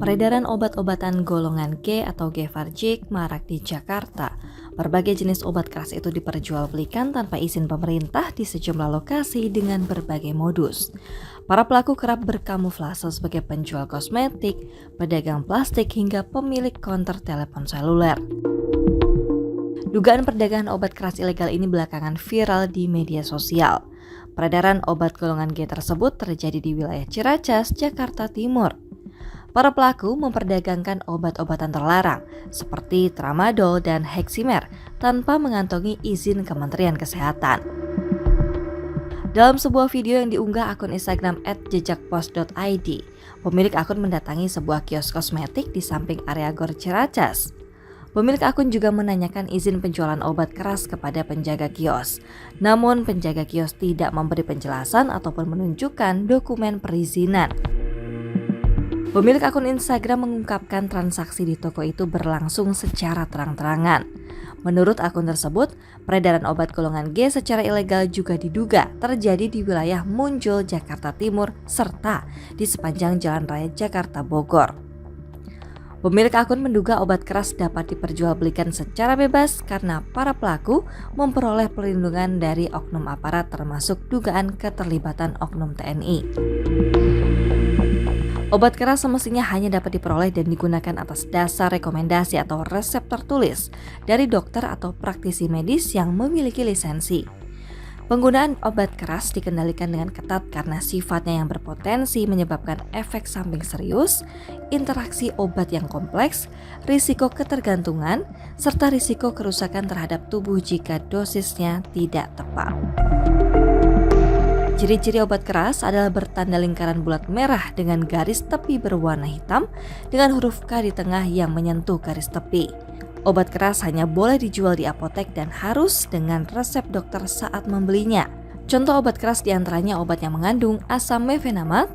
Peredaran obat-obatan golongan G atau Gevargic marak di Jakarta. Berbagai jenis obat keras itu diperjualbelikan tanpa izin pemerintah di sejumlah lokasi dengan berbagai modus. Para pelaku kerap berkamuflase sebagai penjual kosmetik, pedagang plastik hingga pemilik konter telepon seluler. Dugaan perdagangan obat keras ilegal ini belakangan viral di media sosial. Peredaran obat golongan G tersebut terjadi di wilayah Ciracas, Jakarta Timur. Para pelaku memperdagangkan obat-obatan terlarang seperti tramadol dan heximer tanpa mengantongi izin Kementerian Kesehatan. Dalam sebuah video yang diunggah akun Instagram @jejakpos.id, pemilik akun mendatangi sebuah kios kosmetik di samping area Gor Ciracas. Pemilik akun juga menanyakan izin penjualan obat keras kepada penjaga kios. Namun penjaga kios tidak memberi penjelasan ataupun menunjukkan dokumen perizinan. Pemilik akun Instagram mengungkapkan transaksi di toko itu berlangsung secara terang-terangan. Menurut akun tersebut, peredaran obat golongan G secara ilegal juga diduga terjadi di wilayah Munjul, Jakarta Timur, serta di sepanjang Jalan Raya Jakarta Bogor. Pemilik akun menduga obat keras dapat diperjualbelikan secara bebas karena para pelaku memperoleh perlindungan dari oknum aparat termasuk dugaan keterlibatan oknum TNI. Obat keras semestinya hanya dapat diperoleh dan digunakan atas dasar rekomendasi atau resep tertulis dari dokter atau praktisi medis yang memiliki lisensi. Penggunaan obat keras dikendalikan dengan ketat karena sifatnya yang berpotensi menyebabkan efek samping serius, interaksi obat yang kompleks, risiko ketergantungan, serta risiko kerusakan terhadap tubuh jika dosisnya tidak tepat. Ciri-ciri obat keras adalah bertanda lingkaran bulat merah dengan garis tepi berwarna hitam dengan huruf K di tengah yang menyentuh garis tepi. Obat keras hanya boleh dijual di apotek dan harus dengan resep dokter saat membelinya. Contoh obat keras diantaranya obat yang mengandung asam mefenamat,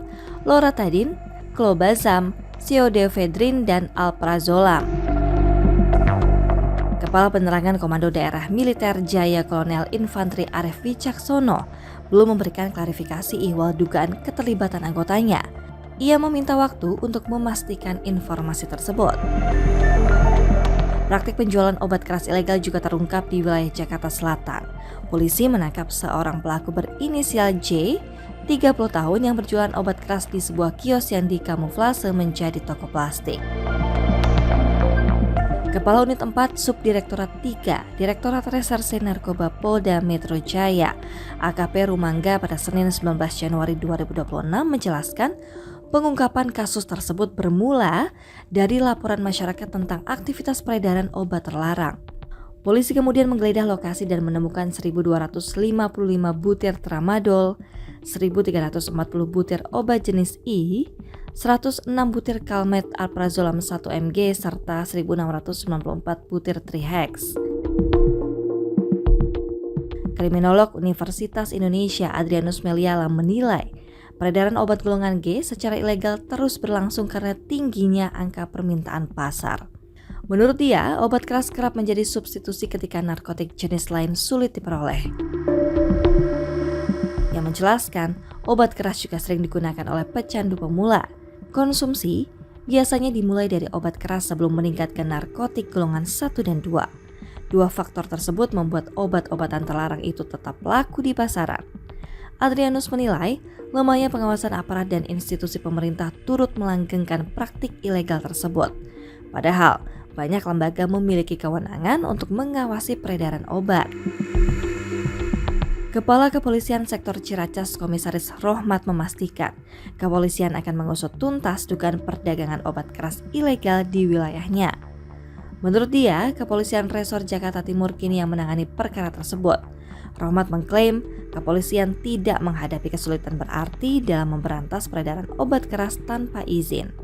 loratadin, clobazam, pseudoephedrine, dan alprazolam. Kepala Penerangan Komando Daerah Militer Jaya Kolonel Infantri Arif Wicaksono belum memberikan klarifikasi ihwal dugaan keterlibatan anggotanya. Ia meminta waktu untuk memastikan informasi tersebut. Praktik penjualan obat keras ilegal juga terungkap di wilayah Jakarta Selatan. Polisi menangkap seorang pelaku berinisial J, 30 tahun yang berjualan obat keras di sebuah kios yang dikamuflase menjadi toko plastik. Kepala Unit 4 Subdirektorat 3 Direktorat Reserse Narkoba Polda Metro Jaya AKP Rumangga pada Senin 19 Januari 2026 menjelaskan pengungkapan kasus tersebut bermula dari laporan masyarakat tentang aktivitas peredaran obat terlarang. Polisi kemudian menggeledah lokasi dan menemukan 1.255 butir tramadol, 1.340 butir obat jenis I, 106 butir kalmet alprazolam 1 mg, serta 1.694 butir trihex. Kriminolog Universitas Indonesia Adrianus Meliala menilai peredaran obat golongan G secara ilegal terus berlangsung karena tingginya angka permintaan pasar. Menurut dia, obat keras kerap menjadi substitusi ketika narkotik jenis lain sulit diperoleh. Yang menjelaskan, obat keras juga sering digunakan oleh pecandu pemula. Konsumsi biasanya dimulai dari obat keras sebelum meningkatkan narkotik golongan 1 dan 2. Dua faktor tersebut membuat obat-obatan terlarang itu tetap laku di pasaran. Adrianus menilai, lemahnya pengawasan aparat dan institusi pemerintah turut melanggengkan praktik ilegal tersebut. Padahal, banyak lembaga memiliki kewenangan untuk mengawasi peredaran obat. Kepala Kepolisian Sektor Ciracas Komisaris Rohmat memastikan kepolisian akan mengusut tuntas dugaan perdagangan obat keras ilegal di wilayahnya. Menurut dia, Kepolisian Resor Jakarta Timur kini yang menangani perkara tersebut. Rohmat mengklaim kepolisian tidak menghadapi kesulitan berarti dalam memberantas peredaran obat keras tanpa izin.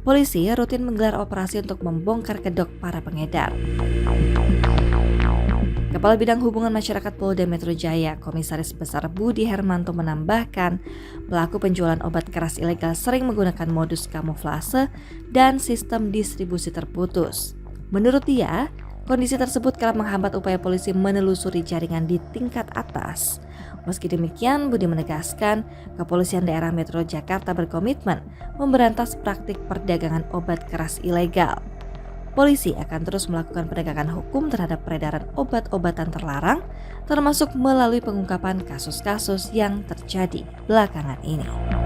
Polisi rutin menggelar operasi untuk membongkar kedok para pengedar. Kepala Bidang Hubungan Masyarakat Polda Metro Jaya, Komisaris Besar Budi Hermanto menambahkan, pelaku penjualan obat keras ilegal sering menggunakan modus kamuflase dan sistem distribusi terputus. Menurut dia, kondisi tersebut kerap menghambat upaya polisi menelusuri jaringan di tingkat atas. Meski demikian, Budi menegaskan Kepolisian Daerah Metro Jakarta berkomitmen memberantas praktik perdagangan obat keras ilegal. Polisi akan terus melakukan penegakan hukum terhadap peredaran obat-obatan terlarang, termasuk melalui pengungkapan kasus-kasus yang terjadi belakangan ini.